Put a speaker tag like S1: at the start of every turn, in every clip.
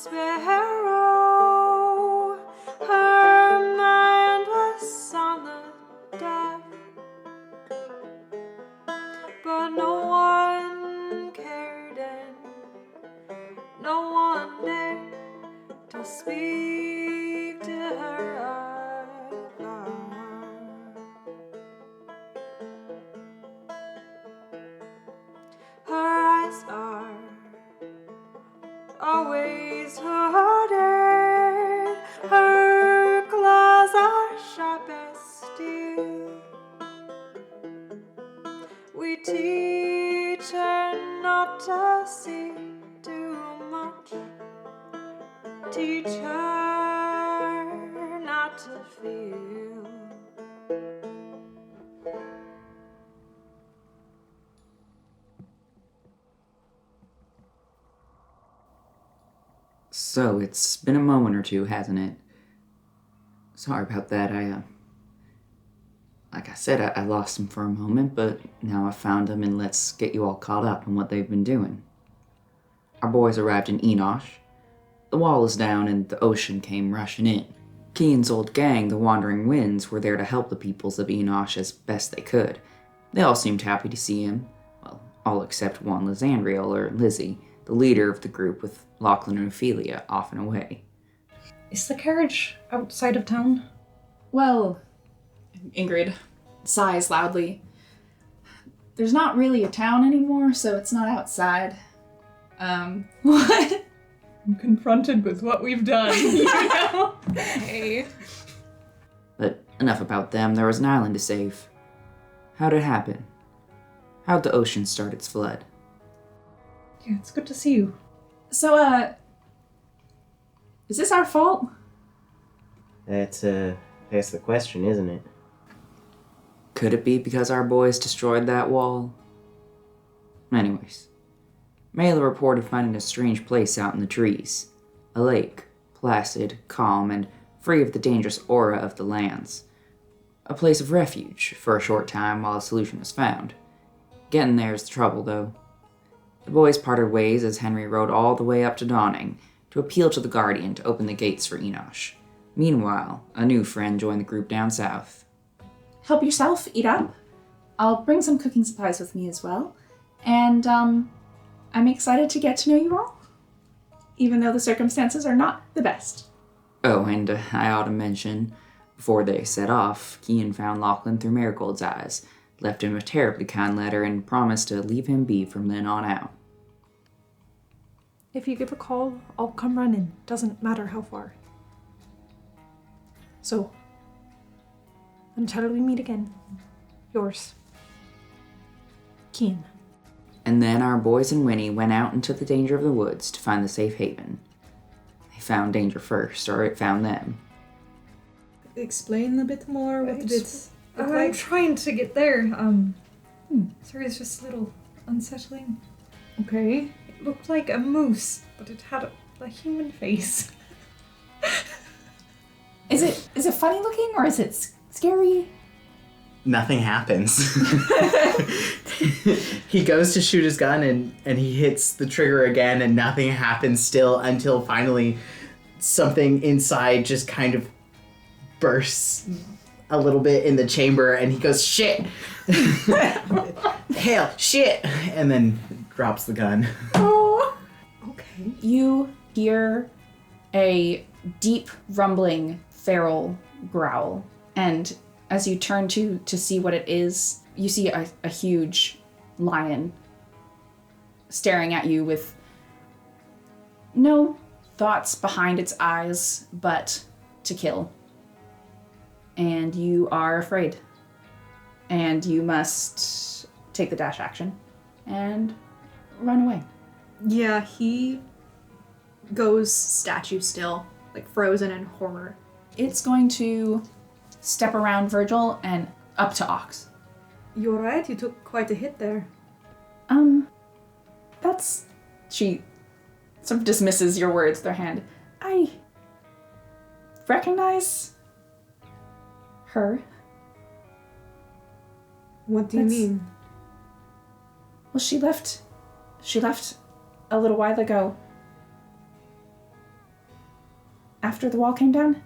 S1: sparrow. Her mind was on the deaf, but no one cared and no one dared to speak to her of God. Her eyes are always hooded, her claws are sharp as steel. We teach her not to see too much, teach her not to feel.
S2: So, it's been a moment or two, hasn't it? Sorry about that. Like I said, I lost them for a moment, but now I've found them, and let's get you all caught up on what they've been doing. Our boys arrived in Enosh. The wall is down, and the ocean came rushing in. Kian's old gang, the Wandering Winds, were there to help the peoples of Enosh as best they could. They all seemed happy to see him. Well, all except one Lysandriel, or Lizzie, the leader of the group, with Lachlan and Ophelia off and away.
S3: Is the carriage outside of town?
S4: Well, Ingrid sighs loudly. There's not really a town anymore, so it's not outside. What?
S3: I'm confronted with what we've done, you know?
S4: Hey.
S2: But enough about them, there was an island to save. How'd it happen? How'd the ocean start its flood?
S3: Yeah, it's good to see you.
S4: So, is this our fault?
S5: That's the question, isn't it?
S2: Could it be because our boys destroyed that wall? Anyways, Mela reported finding a strange place out in the trees. A lake, placid, calm, and free of the dangerous aura of the lands. A place of refuge for a short time while a solution was found. Getting there is the trouble, though. The boys parted ways as Henry rode all the way up to Dawning to appeal to the Guardian to open the gates for Enosh. Meanwhile, a new friend joined the group down south.
S4: Help yourself, eat up. I'll bring some cooking supplies with me as well. And, I'm excited to get to know you all, even though the circumstances are not the best.
S2: Oh, and I ought to mention, before they set off, Kian found Lachlan through Marigold's eyes, left him a terribly kind letter, and promised to leave him be from then on out.
S3: If you give a call, I'll come running. Doesn't matter how far. So, until we meet again, yours, Kian.
S2: And then our boys and Winnie went out into the danger of the woods to find the safe haven. They found danger first, or it found them.
S6: Explain a bit more what did it look
S3: I'm
S6: like?
S3: trying to get there.
S6: Sorry, it's just a little unsettling.
S3: Okay.
S6: It looked like a moose, but it had a human face.
S4: Is it funny looking or is it scary?
S5: Nothing happens. He goes to shoot his gun and he hits the trigger again and nothing happens still until finally something inside just kind of bursts a little bit in the chamber and he goes, shit! Hell, shit! And then drops the gun.
S3: Oh. Okay.
S4: You hear a deep rumbling feral growl, and as you turn to see what it is, you see a huge lion staring at you with no thoughts behind its eyes but to kill. And you are afraid. And you must take the dash action and run away.
S3: Yeah, he goes statue still, like frozen in horror.
S4: It's going to step around Virgil and up to Ox.
S3: You're right, you took quite a hit there.
S4: That's... She sort of dismisses your words with her hand. I recognize her.
S3: What do you mean?
S4: Well, she left a little while ago. after the wall came down?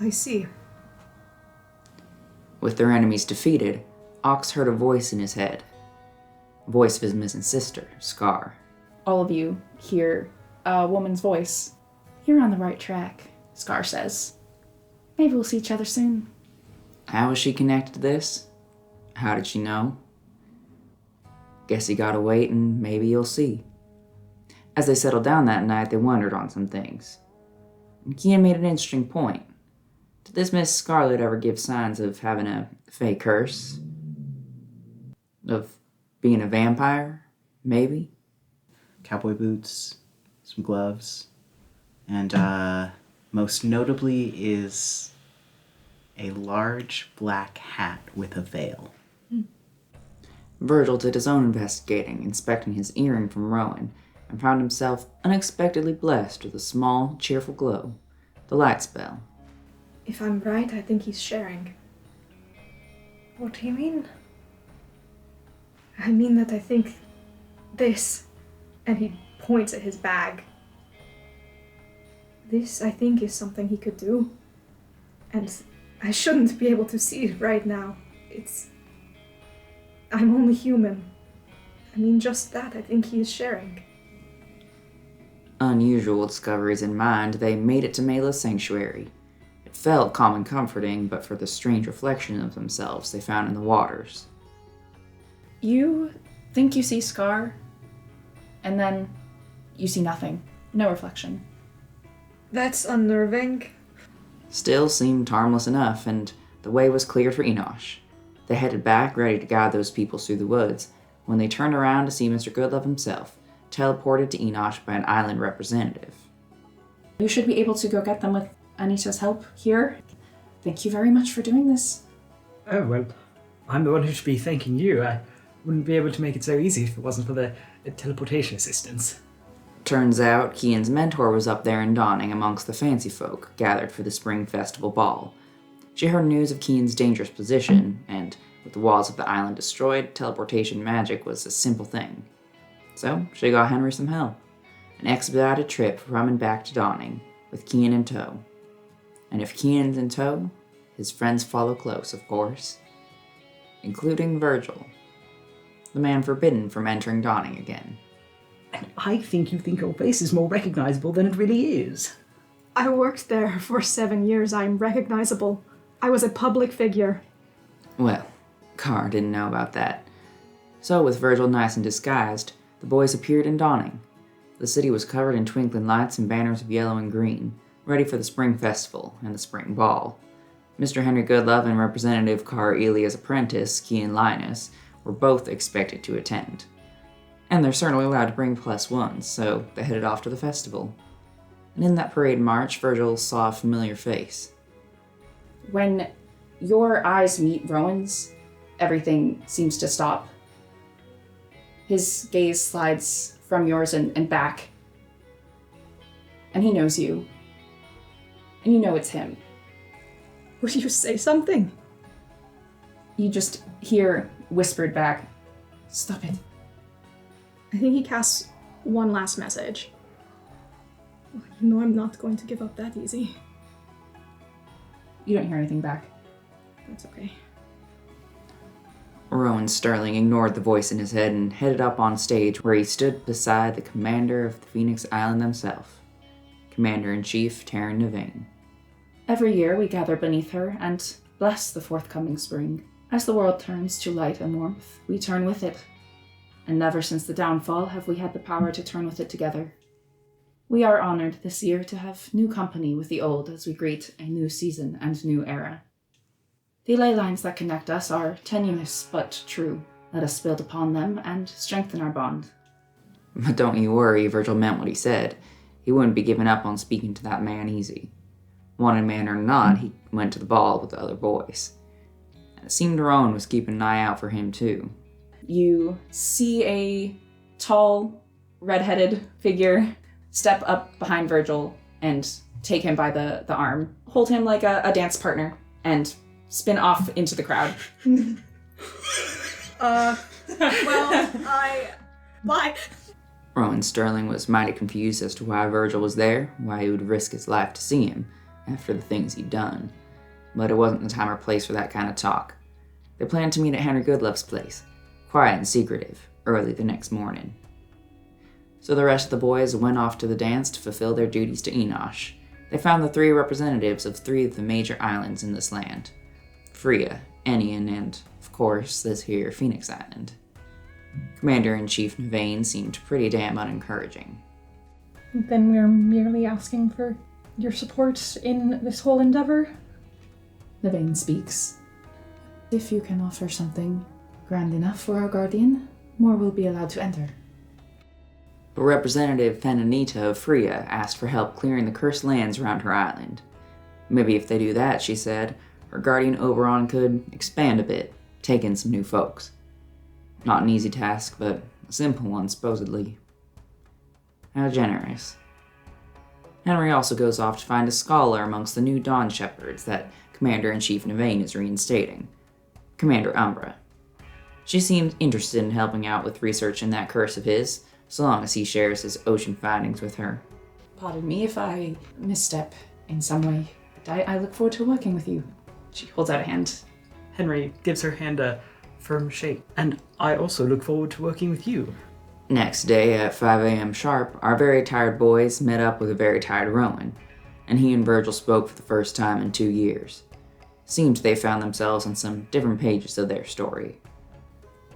S3: I see.
S2: With their enemies defeated, Ox heard a voice in his head. A voice of his missing sister, Scar.
S4: All of you hear a woman's voice. You're on the right track, Scar says. Maybe we'll see each other soon.
S2: How was she connected to this? How did she know? Guess you gotta wait and maybe you'll see. As they settled down that night, they wondered on some things. And Kian made an interesting point. Did this Miss Scarlet ever give signs of having a fake curse? Of being a vampire? Maybe?
S5: Cowboy boots, some gloves, and most notably is a large black hat with a veil.
S2: Virgil did his own investigating, inspecting his earring from Rowan, and found himself unexpectedly blessed with a small, cheerful glow, the light spell.
S3: If I'm right, I think he's sharing.
S1: What do you mean?
S3: I mean that I think this, and he points at his bag. This, I think, is something he could do. And I shouldn't be able to see it right now. I'm only human. I mean, just that, I think he is sharing.
S2: Unusual discoveries in mind, they made it to Mela's sanctuary. It felt calm and comforting, but for the strange reflection of themselves they found in the waters.
S4: You think you see Scar, and then you see nothing. No reflection.
S3: That's unnerving.
S2: Still seemed harmless enough, and the way was cleared for Enosh. They headed back, ready to guide those peoples through the woods, when they turned around to see Mr. Goodlove himself, teleported to Enosh by an island representative.
S4: You should be able to go get them with Anita's help here. Thank you very much for doing this.
S7: Oh, well, I'm the one who should be thanking you. I wouldn't be able to make it so easy if it wasn't for the teleportation assistance.
S2: Turns out Kian's mentor was up there in Dawning amongst the fancy folk gathered for the spring festival ball. She heard news of Kian's dangerous position, and with the walls of the island destroyed, teleportation magic was a simple thing. So she got Henry some help. An expedited trip from and back to Dawning, with Kian in tow. And if Kian's in tow, his friends follow close, of course. Including Virgil, the man forbidden from entering Dawning again.
S7: And I think you think your face is more recognizable than it really is.
S3: I worked there for 7 years. I'm recognizable. I was a public figure.
S2: Well, Carr didn't know about that. So, with Virgil nice and disguised, the boys appeared in Dawning. The city was covered in twinkling lights and banners of yellow and green, ready for the spring festival and the spring ball. Mr. Henry Goodlove and Representative Carr Elia's apprentice, Kian Linus, were both expected to attend. And they're certainly allowed to bring +1s, so they headed off to the festival. And in that parade march, Virgil saw a familiar face.
S4: When your eyes meet Rowan's, everything seems to stop. His gaze slides from yours and back. And he knows you. And you know it's him.
S3: Will you say something?
S4: You just hear whispered back, "Stop it."
S3: I think he casts one last message. You know I'm not going to give up that easy.
S4: You don't hear anything back.
S3: That's okay.
S2: Rowan Sterling ignored the voice in his head and headed up on stage where he stood beside the commander of the Phoenix Island himself, Commander-in-Chief Taryn Nevane.
S4: Every year we gather beneath her and bless the forthcoming spring. As the world turns to light and warmth, we turn with it. And never since the downfall have we had the power to turn with it together. We are honored this year to have new company with the old as we greet a new season and new era. The ley lines that connect us are tenuous but true. Let us build upon them and strengthen our bond.
S2: But don't you worry, Virgil meant what he said. He wouldn't be giving up on speaking to that man easy. Wanted man or not, he went to the ball with the other boys. And it seemed Rowan was keeping an eye out for him too.
S4: You see a tall, red-headed figure step up behind Virgil and take him by the arm, hold him like a dance partner, and spin off into the crowd.
S3: Bye.
S2: Rowan Sterling was mighty confused as to why Virgil was there, why he would risk his life to see him, after the things he'd done. But it wasn't the time or place for that kind of talk. They planned to meet at Henry Goodlove's place, quiet and secretive, early the next morning. So the rest of the boys went off to the dance to fulfill their duties to Enosh. They found the 3 representatives of 3 of the major islands in this land. Freya, Enian, and, of course, this here Phoenix Island. Commander-in-Chief Navain seemed pretty damn unencouraging.
S3: Then we're merely asking for your support in this whole endeavor?
S4: Navain speaks. If you can offer something grand enough for our guardian, more will be allowed to enter.
S2: But Representative Fenanita of Freya asked for help clearing the cursed lands around her island. Maybe if they do that, she said, her guardian Oberon could expand a bit, take in some new folks. Not an easy task, but a simple one, supposedly. How generous. Henry also goes off to find a scholar amongst the new Dawn Shepherds that Commander-in-Chief Navain is reinstating, Commander Umbra. She seemed interested in helping out with research in that curse of his, so long as he shares his ocean findings with her.
S4: Pardon me if I misstep in some way, but I look forward to working with you. She holds out a hand.
S7: Henry gives her hand a firm shake. And I also look forward to working with you.
S2: Next day at 5 a.m. sharp, our very tired boys met up with a very tired Rowan, and he and Virgil spoke for the first time in 2 years. Seemed they found themselves on some different pages of their story.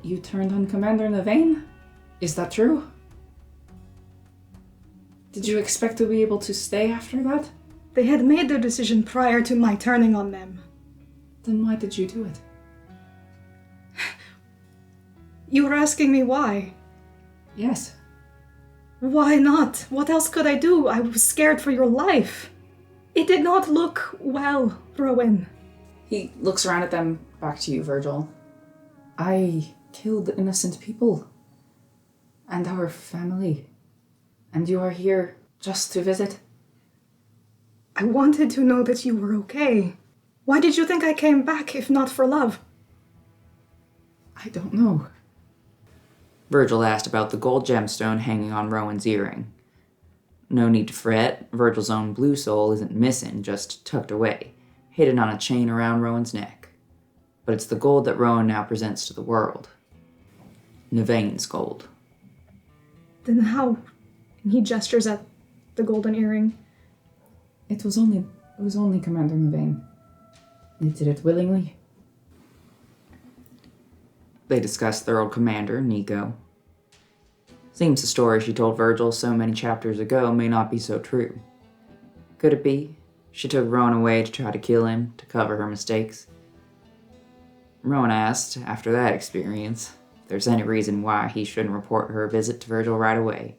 S4: You turned on Commander Navain? Is that true? Did you expect to be able to stay after that?
S3: They had made their decision prior to my turning on them.
S4: Then why did you do it?
S3: You were asking me why?
S4: Yes.
S3: Why not? What else could I do? I was scared for your life. It did not look well, Rowan.
S4: He looks around at them, back to you, Virgil. I killed innocent people. And our family. And you are here just to visit?
S3: I wanted to know that you were okay. Why did you think I came back if not for love?
S4: I don't know.
S2: Virgil asked about the gold gemstone hanging on Rowan's earring. No need to fret, Virgil's own blue soul isn't missing, just tucked away, hidden on a chain around Rowan's neck. But it's the gold that Rowan now presents to the world. Navain's gold.
S3: Then how? And he gestures at the golden earring.
S4: It was only Commander Navain. He did it willingly.
S2: They discussed their old commander, Nico. Seems the story she told Virgil so many chapters ago may not be so true. Could it be? She took Rowan away to try to kill him, to cover her mistakes. Rowan asked, after that experience, if there's any reason why he shouldn't report her visit to Virgil right away.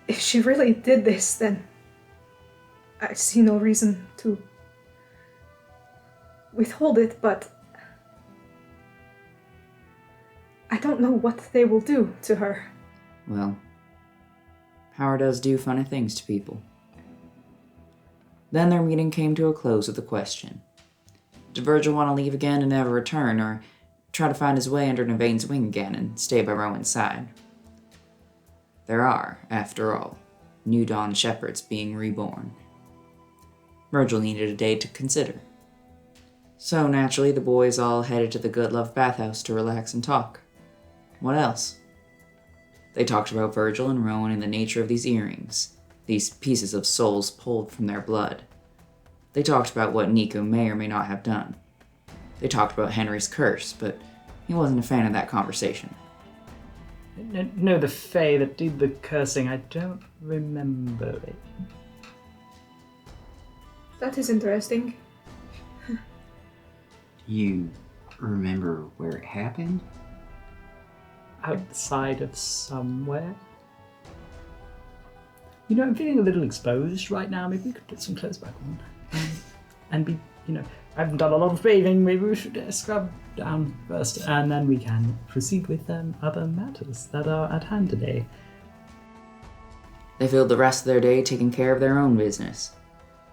S3: If she really did this, then I see no reason to withhold it, but I don't know what they will do to her.
S2: Well, power does do funny things to people. Then their meeting came to a close with a question. Did Virgil want to leave again and never return, or try to find his way under Navain's wing again and stay by Rowan's side? There are, after all, new Dawn Shepherds being reborn. Virgil needed a day to consider. So naturally, the boys all headed to the Goodlove bathhouse to relax and talk. What else? They talked about Virgil and Rowan and the nature of these earrings, these pieces of souls pulled from their blood. They talked about what Nico may or may not have done. They talked about Henry's curse, but he wasn't a fan of that conversation.
S7: No, the Fae that did the cursing, I don't remember it.
S3: That is interesting.
S8: You remember where it happened?
S7: Outside of somewhere. You know, I'm feeling a little exposed right now. Maybe we could put some clothes back on. And be, I haven't done a lot of bathing. Maybe we should scrub down first, and then we can proceed with other matters that are at hand today.
S2: They filled the rest of their day taking care of their own business.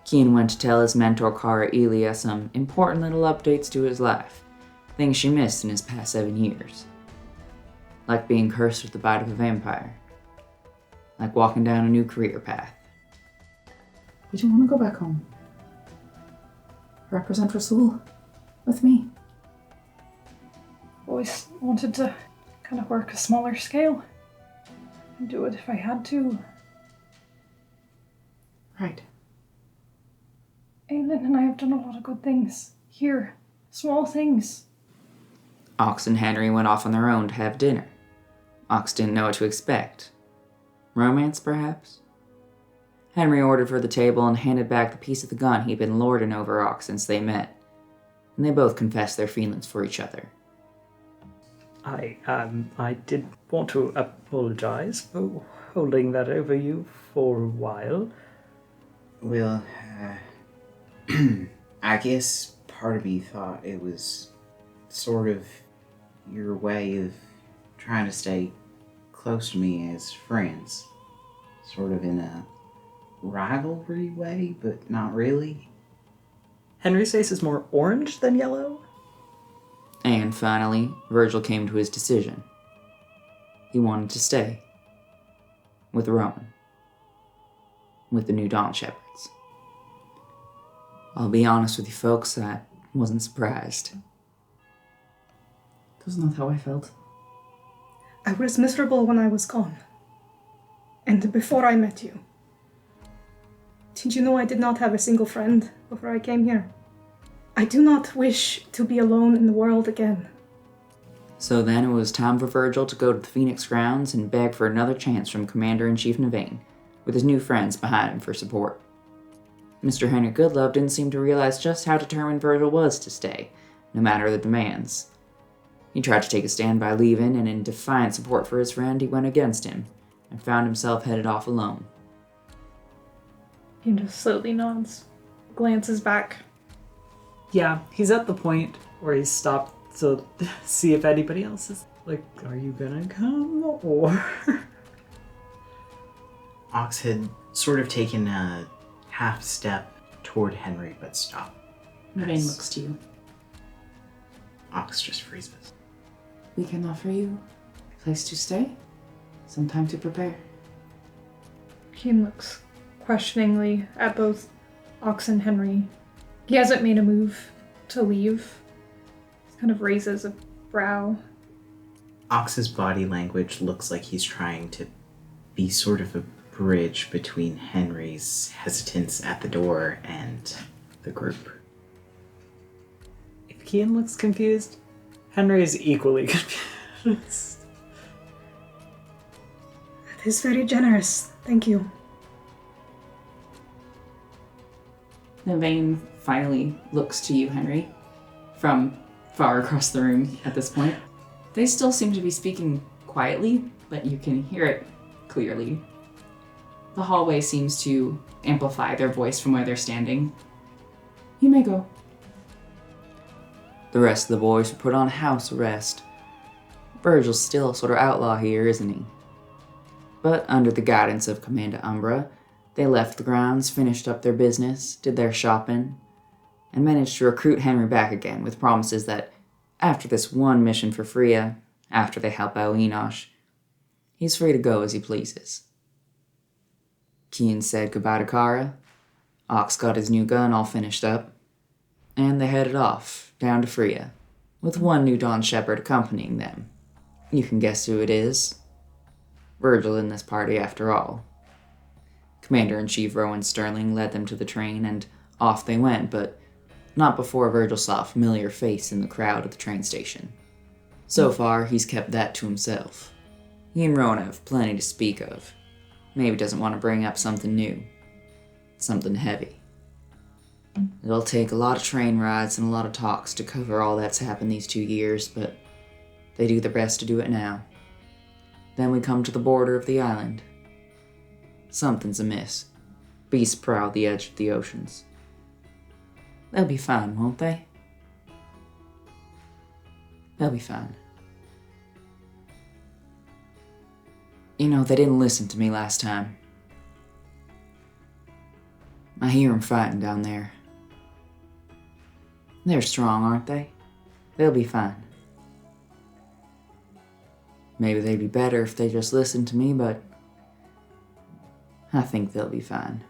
S2: Kian went to tell his mentor Cara Elia some important little updates to his life, things she missed in his past 7 years. like being cursed with the bite of a vampire, like walking down a new career path.
S4: You don't want to go back home. Represent Rasul with me.
S1: Always wanted to kind of work a smaller scale and do it if I had to.
S4: Right.
S1: Aelin and I have done a lot of good things here. Small things.
S2: Ox and Henry went off on their own to have dinner. Ox didn't know what to expect. Romance, perhaps? Henry ordered for the table and handed back the piece of the gun he'd been lording over Ox since they met, and they both confessed their feelings for each other.
S7: I did want to apologize for holding that over you for a while.
S8: Well, I guess part of me thought it was sort of your way of trying to stay close to me as friends. Sort of in a rivalry way, but not really.
S7: Henry's face is more orange than yellow.
S2: And finally, Virgil came to his decision. He wanted to stay. With Rowan. With the new Dawn Shepherds. I'll be honest with you folks, I wasn't surprised.
S4: That's not how I felt.
S3: I was miserable when I was gone. And before I met you. Did you know I did not have a single friend before I came here? I do not wish to be alone in the world again.
S2: So then it was time for Virgil to go to the Phoenix grounds and beg for another chance from Commander-in-Chief Navain, with his new friends behind him for support. Mr. Henry Goodlove didn't seem to realize just how determined Virgil was to stay, no matter the demands. He tried to take a stand by leaving, and in defiant support for his friend, he went against him, and found himself headed off alone.
S1: He just slowly nods, glances back.
S7: Yeah, he's at the point where he's stopped to see if anybody else is like, are you gonna come, or...
S5: Ox had sort of taken a half step toward Henry, but stopped.
S4: Navain looks to you.
S5: Ox just freezes.
S4: We can offer you a place to stay, some time to prepare.
S1: Kian looks questioningly at both Ox and Henry. He hasn't made a move to leave. He kind of raises a brow.
S5: Ox's body language looks like he's trying to be sort of a bridge between Henry's hesitance at the door and the group.
S7: If Kian looks confused, Henry is equally confused.
S3: That is very generous. Thank you.
S4: Navain finally looks to you, Henry, from far across the room at this point. They still seem to be speaking quietly, but you can hear it clearly. The hallway seems to amplify their voice from where they're standing. You may go.
S2: The rest of the boys were put on house arrest. Virgil's still sort of outlaw here, isn't he? But under the guidance of Commander Umbra, they left the grounds, finished up their business, did their shopping, and managed to recruit Henry back again with promises that after this one mission for Freya, after they help out Enosh, he's free to go as he pleases. Kian said goodbye to Kara, Ox got his new gun all finished up, and they headed off, down to Freya, with one new Dawn Shepherd accompanying them. You can guess who it is. Virgil in this party, after all. Commander-in-Chief Rowan Sterling led them to the train, and off they went, but not before Virgil saw a familiar face in the crowd at the train station. So far, he's kept that to himself. He and Rowan have plenty to speak of. Maybe doesn't want to bring up something new. Something heavy. It'll take a lot of train rides and a lot of talks to cover all that's happened these 2 years, but they do their best to do it now. Then we come to the border of the island. Something's amiss. Beasts prowl the edge of the oceans. They'll be fine, won't they? They'll be fine. You know, they didn't listen to me last time. I hear them fighting down there. They're strong, aren't they? They'll be fine. maybe they'd be better if they just listened to me, but I think they'll be fine.